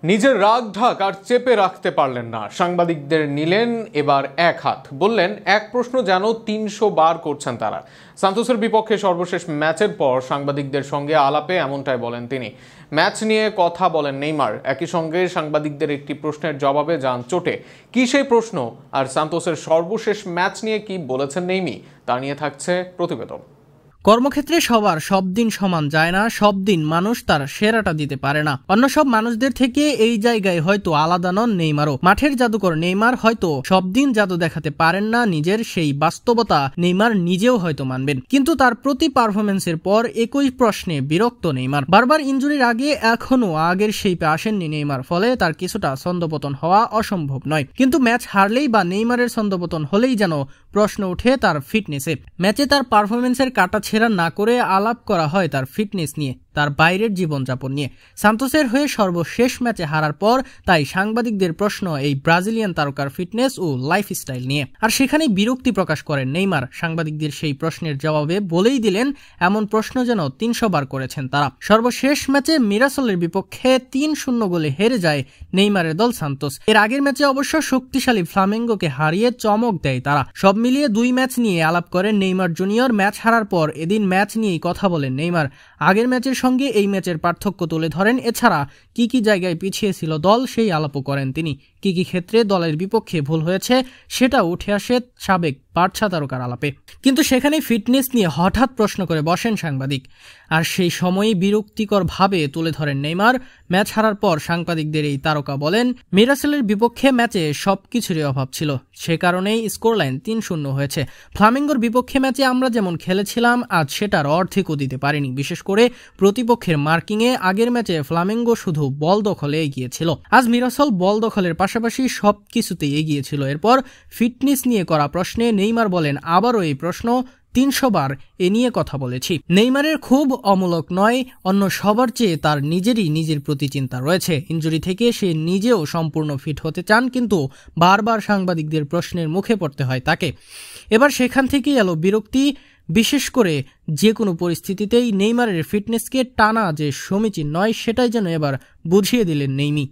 নিজের রাগ ঢাক আর চেপে রাখতে পারলেন না, সাংবাদিকদের নিলেন এবার এক হাত, বললেন এক প্রশ্ন যেন ৩০০ বার করছেন তারা। সান্তোসের বিপক্ষে সর্বশেষ ম্যাচের পর সাংবাদিকদের সঙ্গে আলাপে এমনটাই বলেন তিনি। ম্যাচ নিয়ে কথা বলেন নেইমার, একই সঙ্গে সাংবাদিকদের একটি প্রশ্নের জবাবে যান চোটে। কি সেই প্রশ্ন আর সান্তোসের সর্বশেষ ম্যাচ নিয়ে কি বলেছেন নেইমি, তা নিয়ে থাকছে প্রতিবেদন। কর্মক্ষেত্রে সবার সব দিন সমান যায় না, সব দিন মানুষ তার সেরাটা দিতে পারে না। অন্য সব মানুষদের থেকে এই জায়গায় হয়তো আলাদা নন নেইমারও। মাঠের জাদুকর নেইমার হয়তো সব দিন জাদু দেখাতে পারেন না, নিজের সেই বাস্তবতা নেইমার নিজেও হয়তো মানবেন। কিন্তু তার প্রতি পারফরমেন্সের পর একই প্রশ্নে বিরক্ত নেইমার। বারবার ইনজুরির আগে এখনো আগের শেপে আসেননি নেইমার, ফলে তার কিছুটা ছন্দপতন হওয়া অসম্ভব নয়। কিন্তু ম্যাচ হারলেই বা নেইমারের ছন্দপতন হলেই যেন প্রশ্ন ওঠে তার ফিটনেসে। ম্যাচে তার পারফরমেন্সের কাটা ছেঁড়া না করে আলাপ করা হয় তার ফিটনেস নিয়ে, তার বাইরের জীবনযাপন নিয়ে। সান্তোসের হয়ে সর্বশেষ ম্যাচে হারার পর তাই সাংবাদিকদের প্রশ্ন এই ব্রাজিলিয়ান তারকার ফিটনেস ও লাইফস্টাইল নিয়ে। আর সেখানেই বিরক্তি প্রকাশ করেন নেইমার। সাংবাদিকদের সেই প্রশ্নের জবাবে বলেই দিলেন এমন প্রশ্ন যেন ৩০০ বার করেছেন তারা। সর্বশেষ ম্যাচে মিরাসলের বিপক্ষে ৩-০ গোলে হেরে যায় নেইমারের দল সান্তোস। এর আগের ম্যাচে অবশ্য শক্তিশালী ফ্লামেঙ্গোকে হারিয়ে চমক দেয় তারা। সব মিলিয়ে ২ ম্যাচ নিয়ে আলাপ করেন নেইমার জুনিয়র। ম্যাচ হারার পর এদিন ম্যাচ নিয়েই কথা বলেন নেইমার। আগের ম্যাচের সঙ্গে এই ম্যাচের পার্থক্য তুলে ধরেন। এছাড়া কি কি জায়গায় পিছিয়ে ছিল দল সেই আলাপও করেন তিনি। কি কি ক্ষেত্রে দলের বিপক্ষে ভুল হয়েছে সেটা উঠে আসে সাবেক বার্সা তারকার আলাপে। কিন্তু সেখানে ফিটনেস নিয়ে হঠাৎ প্রশ্ন করে বসেন সাংবাদিক। আর সেই সময়ই বিরক্তিকর ভাবে তুলে ধরেন নেইমার। ম্যাচ হারার পর সাংবাদিকদের এই তারকা বলেন মিরাসলের বিপক্ষে ম্যাচে সবকিছুরই অভাব ছিল, সে কারণেই স্কোরলাইন ৩-০ হয়েছে। ফ্লামেঙ্গোর বিপক্ষে ম্যাচে আমরা যেমন খেলেছিলাম আজ সেটার অর্ধেকও দিতে পারিনি, বিশেষ করে প্রতিপক্ষের মার্কিংয়ে। আগের ম্যাচে ফ্লামেঙ্গো শুধু বল দখলে এগিয়েছিল, আজ মিরাসল বল দখলের পাশাপাশি সবকিছুতেই এগিয়েছিল। এরপর ফিটনেস নিয়ে করা প্রশ্নে নেইমার বলেন আবারও এই প্রশ্ন ৩০০ বার এ নিয়ে কথা বলেছি। নেইমারের খুব অমূলক নয়, অন্য সবার চেয়ে তার নিজের প্রতি চিন্তা রয়েছে। ইনজুরি থেকে সে নিজেও সম্পূর্ণ ফিট হতে চান, কিন্তু বারবার সাংবাদিকদের প্রশ্নের মুখে পড়তে হয় তাকে। এবার সেখান থেকেই এলো বিরক্তি। বিশেষ করে যে কোনো পরিস্থিতিতেই নেইমারের ফিটনেসকে টানা যে সমীচীন নয় সেটাই যেন এবার বুঝিয়ে দিলেন নেইমি।